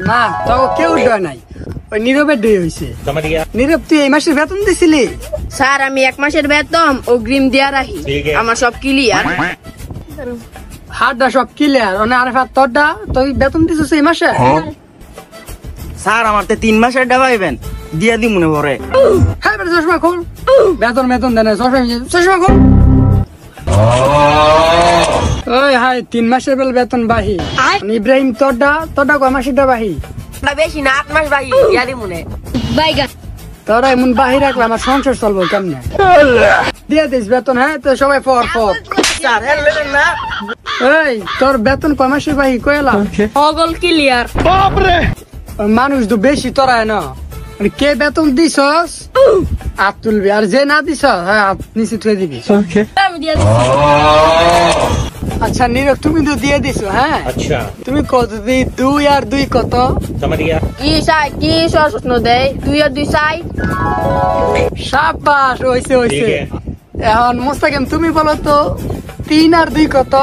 না তো কেউ ডয় নাই, ওই নীরবের ডয় হয়েছে। নীরব তুই এই মাসের বেতন দিছিলি? স্যার আমি 1 মাসের বেতন অগ্রিম দিয়া রাখি, আমার সব ক্লিয়ার। হাতটা সব ক্লিয়ার, আরে তোরটা তুই বেতন দিছিস এই মাসে? স্যার আমার তো 3 মাসের ডাবাইবেন দিয়া দি মনে পড়ে। হ্যাঁ বেটা চশমা খোল, বেতন দেন চশমা খোল। ওই হাই 3 মাসের বেতন বাহি। ইব্রাহিম তোরটা কয় মাসেরটা বাহি? বেশি না 8 মাস ভাই ইয়ারি মনে বাইগা। তোরা এমন বাহি রাখলে আমার সংসার চলবো কেমনে? দিয়ে দিস বেতন। হ্যাঁ তো সবাই পর স্যার হ্যাঁ লেন না। এই তোর বেতন কয় মাসের বাহি কয়লা? অগল ক্লিয়ার। মানুষ তো বেশি তোরায় না, কে বেতন দিছস হাত তুলবি, আর যে না দিছ হ্যাঁ হাত নিচে থুয়ে দিবি। আমি দিয়া দিছি। আচ্ছা নীরব তুমি তো দিয়ে দিছো। হ্যাঁ তুমি কত দি? 2 আর 2 কত? কি চাই কি প্রশ্ন দেয়? 2 আর 2 চাই। সাবাস, হইছে। এখন মোস্তাকিম তুমি বলো তো 3 আর 2 কত?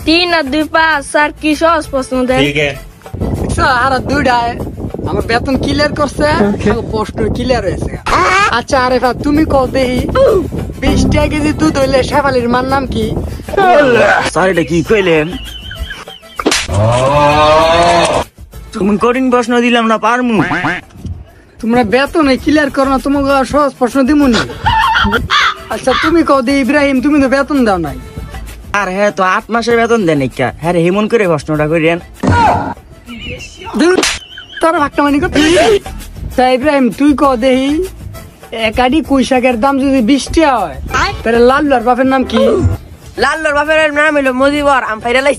3 আর 2 5। স্যার কি সহজ প্রশ্ন দেয়? আর 2টায় আমার বেতন ক্লিয়ার করছে, প্রশ্ন ক্লিয়ার হয়েছে। আচ্ছা আরেফা তুমি কও দেখি 20 টাকা কেজি দুধ হইলে শেফালির মার নাম কি? স্যার এটা কি কইলেন? তুমি কঠিন প্রশ্ন দিলাম না পারমু। তোমরা বেতন ক্লিয়ার করো না, তোমাকে সহজ প্রশ্ন দিমুনি। আচ্ছা তুমি কও দে ইব্রাহিম, তুমি তো বেতন দাও নাই। আর হ্যাঁ তো 8 মাসের বেতন দেন একা। হ্যাঁ রে হেমন করে প্রশ্নটা করেন। তোর ভাগটা মানি কত? ইব্রাহিম তুই কও দেখি একাডি কুই শাকের দাম যদি 20 টাকা হয় তাহলে লাল্লুর বাপের নাম কি? লাল্লুর বাপের নাম হলো মজিবর। আম ফাইরা